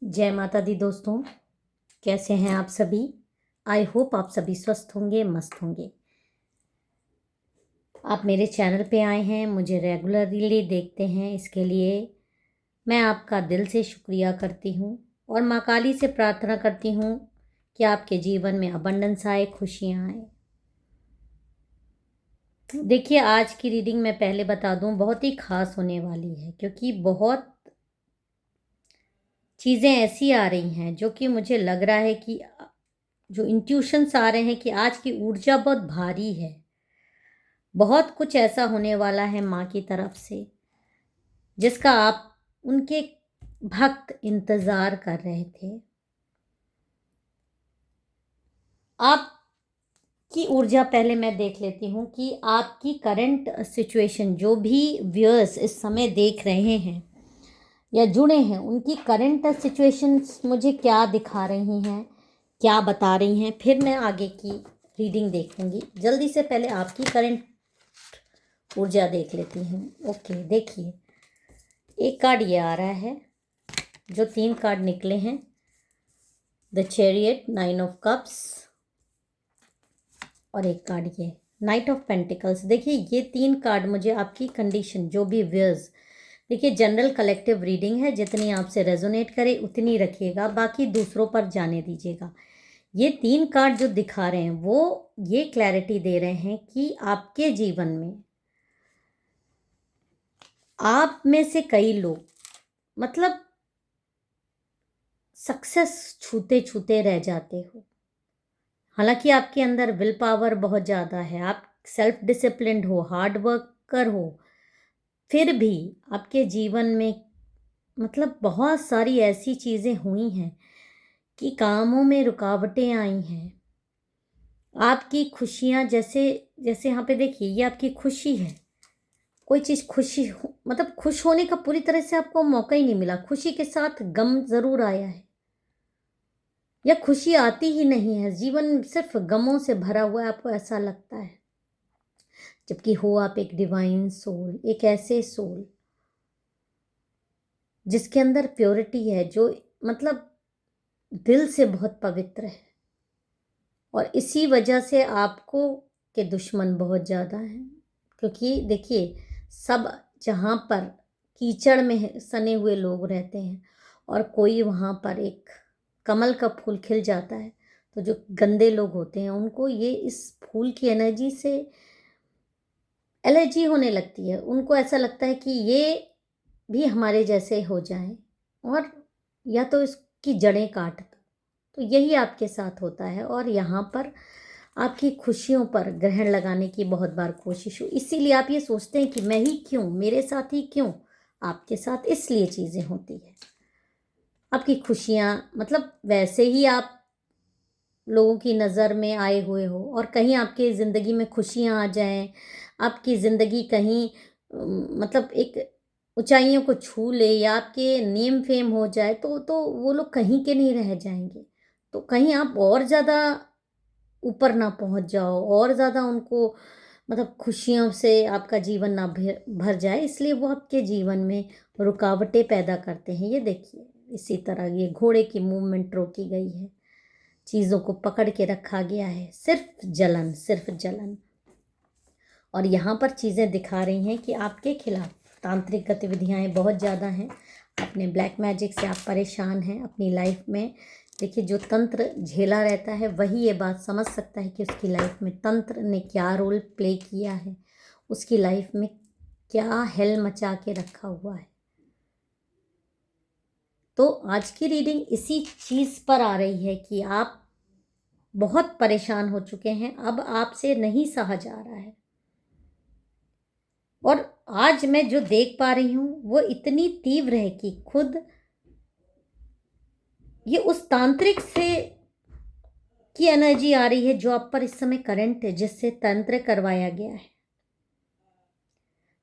जय माता दी दोस्तों, कैसे हैं आप सभी। आई होप आप सभी स्वस्थ होंगे, मस्त होंगे। आप मेरे चैनल पे आए हैं, मुझे रेगुलरली देखते हैं, इसके लिए मैं आपका दिल से शुक्रिया करती हूँ और माँ काली से प्रार्थना करती हूँ कि आपके जीवन में अबंडेंस आए, खुशियाँ आए। देखिए, आज की रीडिंग मैं पहले बता दूँ बहुत ही खास होने वाली है, क्योंकि बहुत चीज़ें ऐसी आ रही हैं जो कि मुझे लग रहा है कि जो इंट्यूशंस आ रहे हैं कि आज की ऊर्जा बहुत भारी है। बहुत कुछ ऐसा होने वाला है माँ की तरफ से जिसका आप उनके भक्त इंतज़ार कर रहे थे। आपकी ऊर्जा पहले मैं देख लेती हूँ कि आपकी करंट सिचुएशन, जो भी व्यूअर्स इस समय देख रहे हैं या जुड़े हैं, उनकी करंट सिचुएशंस मुझे क्या दिखा रही हैं, क्या बता रही हैं, फिर मैं आगे की रीडिंग देखूंगी। जल्दी से पहले आपकी करंट ऊर्जा देख लेती हूँ। ओके, देखिए, एक कार्ड ये आ रहा है, जो 3 कार्ड निकले हैं, द चैरियट, 9 ऑफ कप्स और एक कार्ड ये नाइट ऑफ पेंटिकल्स। देखिए, ये 3 कार्ड मुझे आपकी कंडीशन, जो भी व्यूअर्स, देखिए जनरल कलेक्टिव रीडिंग है, जितनी आपसे रेजोनेट करे उतनी रखिएगा, बाकी दूसरों पर जाने दीजिएगा। ये 3 कार्ड जो दिखा रहे हैं वो ये क्लैरिटी दे रहे हैं कि आपके जीवन में आप में से कई लोग मतलब सक्सेस छूते छूते रह जाते हो। हालांकि आपके अंदर विल पावर बहुत ज़्यादा है, आप सेल्फ डिसिप्लिन्ड हो, हार्ड वर्कर हो, फिर भी आपके जीवन में मतलब बहुत सारी ऐसी चीज़ें हुई हैं कि कामों में रुकावटें आई हैं। आपकी खुशियाँ, जैसे जैसे यहाँ पे देखिए, ये आपकी खुशी है। कोई चीज़ खुशी मतलब खुश होने का पूरी तरह से आपको मौका ही नहीं मिला। खुशी के साथ गम ज़रूर आया है, या खुशी आती ही नहीं है, जीवन सिर्फ गमों से भरा हुआ है, आपको ऐसा लगता है। जबकि हो आप एक डिवाइन सोल, एक ऐसे सोल जिसके अंदर प्योरिटी है, जो मतलब दिल से बहुत पवित्र है, और इसी वजह से आपको के दुश्मन बहुत ज़्यादा हैं। क्योंकि देखिए, सब जहाँ पर कीचड़ में सने हुए लोग रहते हैं और कोई वहाँ पर एक कमल का फूल खिल जाता है, तो जो गंदे लोग होते हैं उनको ये इस फूल की एनर्जी से एलर्जी होने लगती है। उनको ऐसा लगता है कि ये भी हमारे जैसे हो जाएं, और या तो इसकी जड़ें काट दो। तो यही आपके साथ होता है, और यहाँ पर आपकी खुशियों पर ग्रहण लगाने की बहुत बार कोशिश हो, इसीलिए आप ये सोचते हैं कि मैं ही क्यों, मेरे साथ ही क्यों, आपके साथ इसलिए चीज़ें होती है। आपकी खुशियाँ मतलब वैसे ही आप लोगों की नज़र में आए हुए हो, और कहीं आपके ज़िंदगी में खुशियाँ आ जाएं, आपकी ज़िंदगी कहीं मतलब एक ऊंचाइयों को छू ले, या आपके नेम फेम हो जाए, तो वो लोग कहीं के नहीं रह जाएंगे। तो कहीं आप और ज़्यादा ऊपर ना पहुंच जाओ, और ज़्यादा उनको मतलब खुशियों से आपका जीवन ना भर जाए, इसलिए वो आपके जीवन में रुकावटें पैदा करते हैं। ये देखिए, इसी तरह ये घोड़े की मूवमेंट रोकी गई है, चीज़ों को पकड़ के रखा गया है, सिर्फ जलन, सिर्फ जलन। और यहाँ पर चीज़ें दिखा रही हैं कि आपके खिलाफ तांत्रिक गतिविधियाँ बहुत ज़्यादा हैं। अपने ब्लैक मैजिक से आप परेशान हैं अपनी लाइफ में। देखिए, जो तंत्र झेला रहता है वही ये बात समझ सकता है कि उसकी लाइफ में तंत्र ने क्या रोल प्ले किया है, उसकी लाइफ में क्या हेल मचा के रखा हुआ है। तो आज की रीडिंग इसी चीज़ पर आ रही है कि आप बहुत परेशान हो चुके हैं, अब आपसे नहीं सहा जा रहा है। और आज मैं जो देख पा रही हूँ वो इतनी तीव्र है कि खुद ये उस तांत्रिक से की एनर्जी आ रही है जो आप पर इस समय करंट है, जिससे तंत्र करवाया गया है।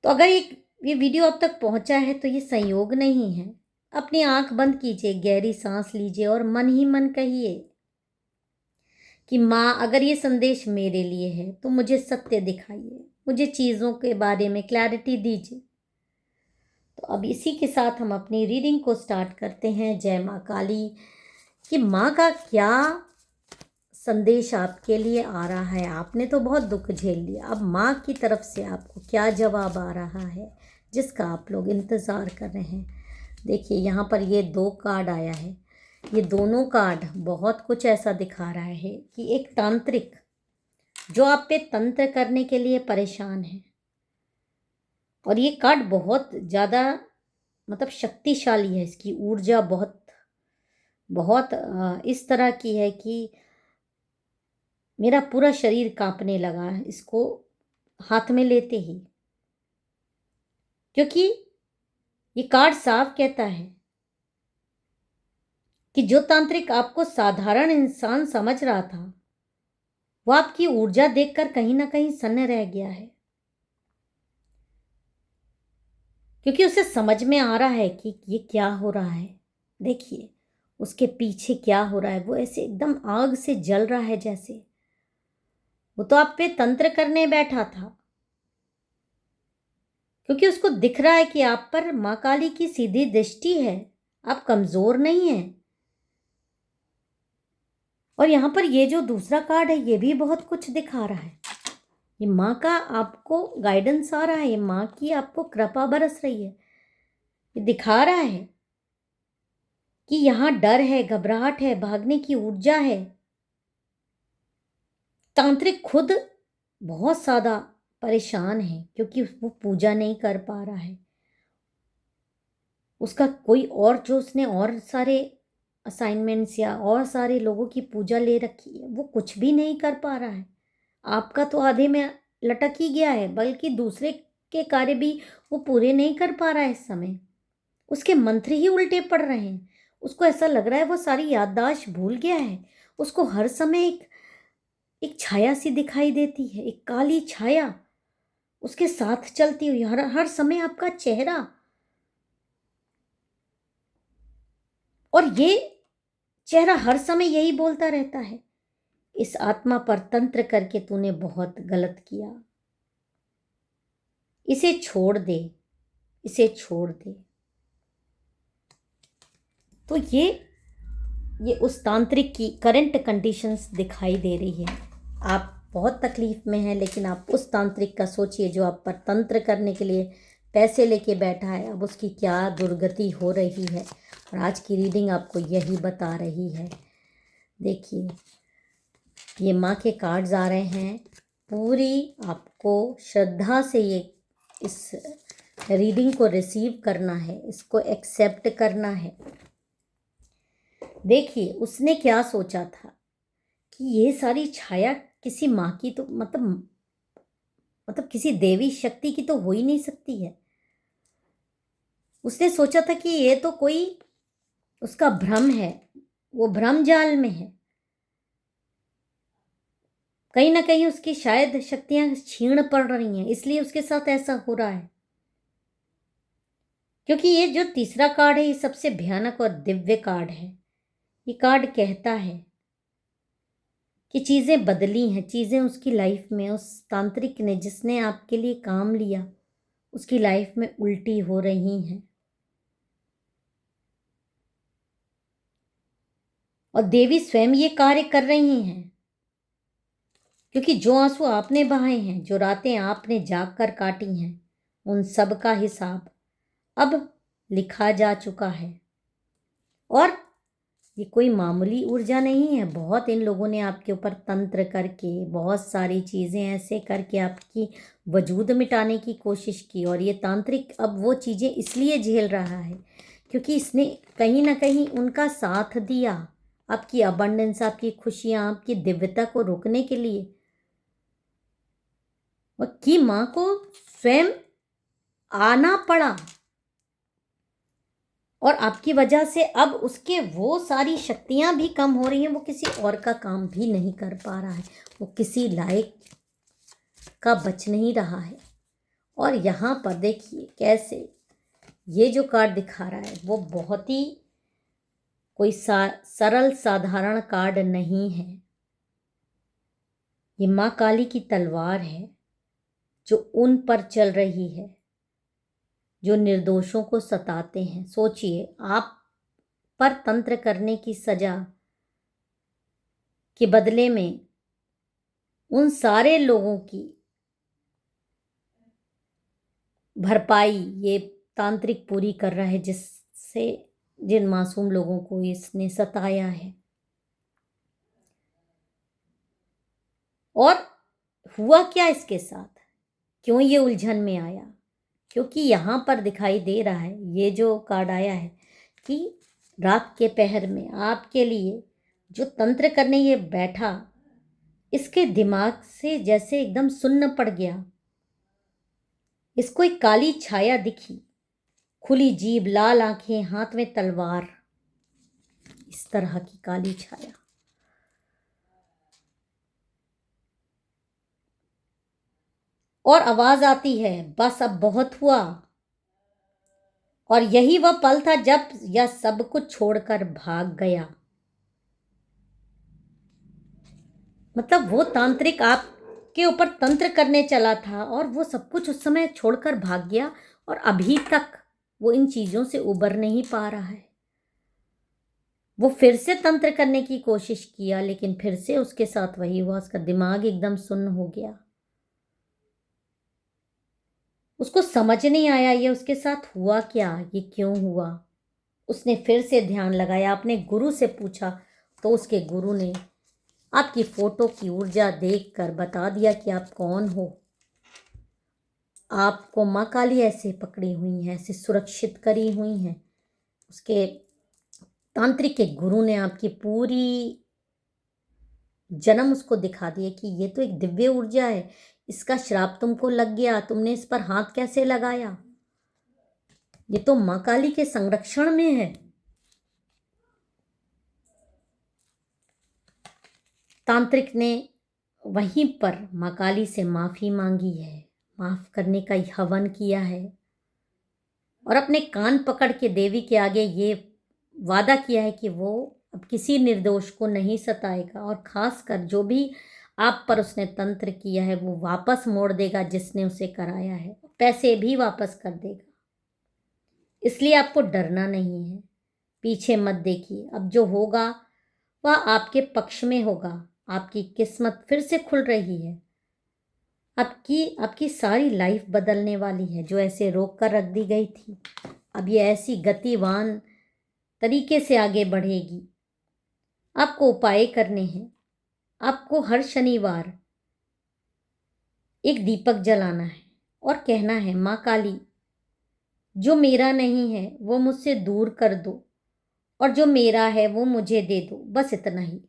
तो अगर ये वीडियो अब तक पहुंचा है तो ये संयोग नहीं है। अपनी आंख बंद कीजिए, गहरी सांस लीजिए और मन ही मन कहिए कि माँ, अगर ये संदेश मेरे लिए है तो मुझे सत्य दिखाइए, मुझे चीज़ों के बारे में क्लैरिटी दीजिए। तो अब इसी के साथ हम अपनी रीडिंग को स्टार्ट करते हैं। जय माँ काली। कि माँ का क्या संदेश आपके लिए आ रहा है। आपने तो बहुत दुख झेल लिया, अब माँ की तरफ से आपको क्या जवाब आ रहा है जिसका आप लोग इंतज़ार कर रहे हैं। देखिए यहाँ पर ये 2 कार्ड आया है। ये दोनों कार्ड बहुत कुछ ऐसा दिखा रहा है कि एक तांत्रिक जो आप पे तंत्र करने के लिए परेशान है, और ये कार्ड बहुत ज़्यादा मतलब शक्तिशाली है। इसकी ऊर्जा बहुत बहुत इस तरह की है कि मेरा पूरा शरीर कांपने लगा इसको हाथ में लेते ही, क्योंकि ये कार्ड साफ कहता है कि जो तांत्रिक आपको साधारण इंसान समझ रहा था वो आपकी ऊर्जा देखकर कहीं ना कहीं सन्न रह गया है, क्योंकि उसे समझ में आ रहा है कि ये क्या हो रहा है। देखिए उसके पीछे क्या हो रहा है, वो ऐसे एकदम आग से जल रहा है जैसे। वो तो आप पे तंत्र करने बैठा था, क्योंकि उसको दिख रहा है कि आप पर माँ काली की सीधी दृष्टि है, आप कमजोर नहीं हैं। और यहाँ पर ये जो दूसरा कार्ड है ये भी बहुत कुछ दिखा रहा है। ये माँ का आपको गाइडेंस आ रहा है, ये माँ की आपको कृपा बरस रही है। ये दिखा रहा है कि यहाँ डर है, घबराहट है, भागने की ऊर्जा है। तांत्रिक खुद बहुत ज़्यादा परेशान है क्योंकि वो पूजा नहीं कर पा रहा है। उसका कोई और जो उसने और सारे असाइनमेंट्स या और सारे लोगों की पूजा ले रखी है वो कुछ भी नहीं कर पा रहा है। आपका तो आधे में लटक ही गया है, बल्कि दूसरे के कार्य भी वो पूरे नहीं कर पा रहा है इस समय। उसके मंत्र ही उल्टे पड़ रहे हैं। उसको ऐसा लग रहा है वो सारी याददाश्त भूल गया है। उसको हर समय एक एक छाया सी दिखाई देती है, एक काली छाया उसके साथ चलती हुई, हर हर समय आपका चेहरा। और ये चेहरा हर समय यही बोलता रहता है, इस आत्मा पर तंत्र करके तूने बहुत गलत किया, इसे छोड़ दे, इसे छोड़ दे। तो ये उस तांत्रिक की करंट कंडीशंस दिखाई दे रही है। आप बहुत तकलीफ में हैं, लेकिन आप उस तांत्रिक का सोचिए जो आप पर तंत्र करने के लिए पैसे लेके बैठा है, अब उसकी क्या दुर्गति हो रही है। और आज की रीडिंग आपको यही बता रही है। देखिए ये माँ के कार्ड्स आ रहे हैं। पूरी आपको श्रद्धा से ये इस रीडिंग को रिसीव करना है, इसको एक्सेप्ट करना है। देखिए उसने क्या सोचा था कि ये सारी छाया किसी माँ की तो मतलब किसी देवी शक्ति की तो हो ही नहीं सकती है। उसने सोचा था कि ये तो कोई उसका भ्रम है, वो भ्रम जाल में है। कहीं ना कहीं उसकी शायद शक्तियां क्षीण पड़ रही हैं, इसलिए उसके साथ ऐसा हो रहा है। क्योंकि ये जो तीसरा कार्ड है ये सबसे भयानक और दिव्य कार्ड है। ये कार्ड कहता है कि चीज़ें बदली हैं, चीज़ें उसकी लाइफ में, उस तांत्रिक ने जिसने आपके लिए काम लिया उसकी लाइफ में उल्टी हो रही हैं। और देवी स्वयं ये कार्य कर रही हैं, क्योंकि जो आंसू आपने बहाए हैं, जो रातें आपने जाग कर काटी हैं, उन सब का हिसाब अब लिखा जा चुका है। और ये कोई मामूली ऊर्जा नहीं है। बहुत इन लोगों ने आपके ऊपर तंत्र करके, बहुत सारी चीज़ें ऐसे करके आपकी वजूद मिटाने की कोशिश की। और ये तांत्रिक अब वो चीज़ें इसलिए झेल रहा है क्योंकि इसने कहीं ना कहीं उनका साथ दिया, आपकी अबंडेंस, आपकी खुशियाँ, आपकी दिव्यता को रोकने के लिए। और की माँ को स्वयं आना पड़ा, और आपकी वजह से अब उसके वो सारी शक्तियां भी कम हो रही हैं। वो किसी और का काम भी नहीं कर पा रहा है, वो किसी लायक का बच नहीं रहा है। और यहाँ पर देखिए कैसे ये जो कार्ड दिखा रहा है वो बहुत ही कोई सरल साधारण कार्ड नहीं है। ये माँ काली की तलवार है जो उन पर चल रही है। जो निर्दोषों को सताते हैं। सोचिए, आप पर तंत्र करने की सजा के बदले में उन सारे लोगों की भरपाई ये तांत्रिक पूरी कर रहा है जिन मासूम लोगों को इसने सताया है। और हुआ क्या इसके साथ, क्यों ये उलझन में आया? क्योंकि यहाँ पर दिखाई दे रहा है, ये जो कार्ड आया है कि रात के पहर में आपके लिए जो तंत्र करने ये बैठा, इसके दिमाग से जैसे एकदम सुन्न पड़ गया। इसको एक काली छाया दिखी, खुली जीभ, लाल आंखें, हाथ में तलवार, इस तरह की काली छाया। और आवाज आती है, बस अब बहुत हुआ। और यही वह पल था जब यह सब कुछ छोड़कर भाग गया। मतलब वो तांत्रिक आपके ऊपर तंत्र करने चला था और वो सब कुछ उस समय छोड़कर भाग गया, और अभी तक वो इन चीजों से उबर नहीं पा रहा है। वो फिर से तंत्र करने की कोशिश किया, लेकिन फिर से उसके साथ वही हुआ, उसका दिमाग एकदम सुन्न हो गया। उसको समझ नहीं आया ये उसके साथ हुआ क्या, ये क्यों हुआ। उसने फिर से ध्यान लगाया, अपने गुरु से पूछा, तो उसके गुरु ने आपकी फोटो की ऊर्जा देखकर बता दिया कि आप कौन हो। आपको माँ काली ऐसे पकड़ी हुई हैं, ऐसे सुरक्षित करी हुई हैं। उसके तांत्रिक के गुरु ने आपकी पूरी जन्म उसको दिखा दिए कि ये तो एक दिव्य ऊर्जा है, इसका श्राप तुमको लग गया, तुमने इस पर हाथ कैसे लगाया, ये तो माँ काली के संरक्षण में है। तांत्रिक ने वहीं पर माँ काली से माफी मांगी है, माफ करने का हवन किया है, और अपने कान पकड़ के देवी के आगे ये वादा किया है कि वो अब किसी निर्दोष को नहीं सताएगा, और खासकर जो भी आप पर उसने तंत्र किया है वो वापस मोड़ देगा, जिसने उसे कराया है पैसे भी वापस कर देगा। इसलिए आपको डरना नहीं है, पीछे मत देखिए, अब जो होगा वह आपके पक्ष में होगा। आपकी किस्मत फिर से खुल रही है, आपकी सारी लाइफ बदलने वाली है, जो ऐसे रोक कर रख दी गई थी, अब ये ऐसी गतिवान तरीके से आगे बढ़ेगी। आपको उपाय करने हैं। आपको हर शनिवार एक दीपक जलाना है और कहना है, माँ काली, जो मेरा नहीं है वो मुझसे दूर कर दो, और जो मेरा है वो मुझे दे दो, बस इतना ही।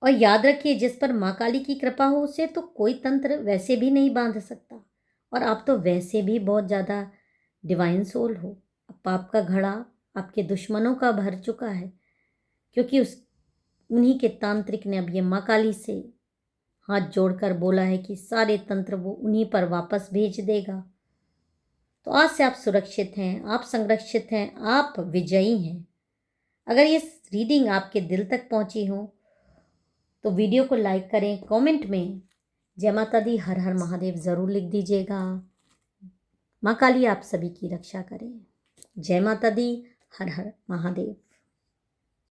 और याद रखिए, जिस पर माँ काली की कृपा हो उसे तो कोई तंत्र वैसे भी नहीं बांध सकता, और आप तो वैसे भी बहुत ज़्यादा डिवाइन सोल हो। अब पाप का घड़ा आपके दुश्मनों का भर चुका है, क्योंकि उन्हीं के तांत्रिक ने अब ये माँ काली से हाथ जोड़कर बोला है कि सारे तंत्र वो उन्हीं पर वापस भेज देगा। तो आज से आप सुरक्षित हैं, आप संरक्षित हैं, आप विजयी हैं। अगर ये रीडिंग आपके दिल तक पहुंची हो तो वीडियो को लाइक करें, कमेंट में जय माता दी, हर हर महादेव ज़रूर लिख दीजिएगा। माँ काली आप सभी की रक्षा करें। जय माता दी, हर हर महादेव।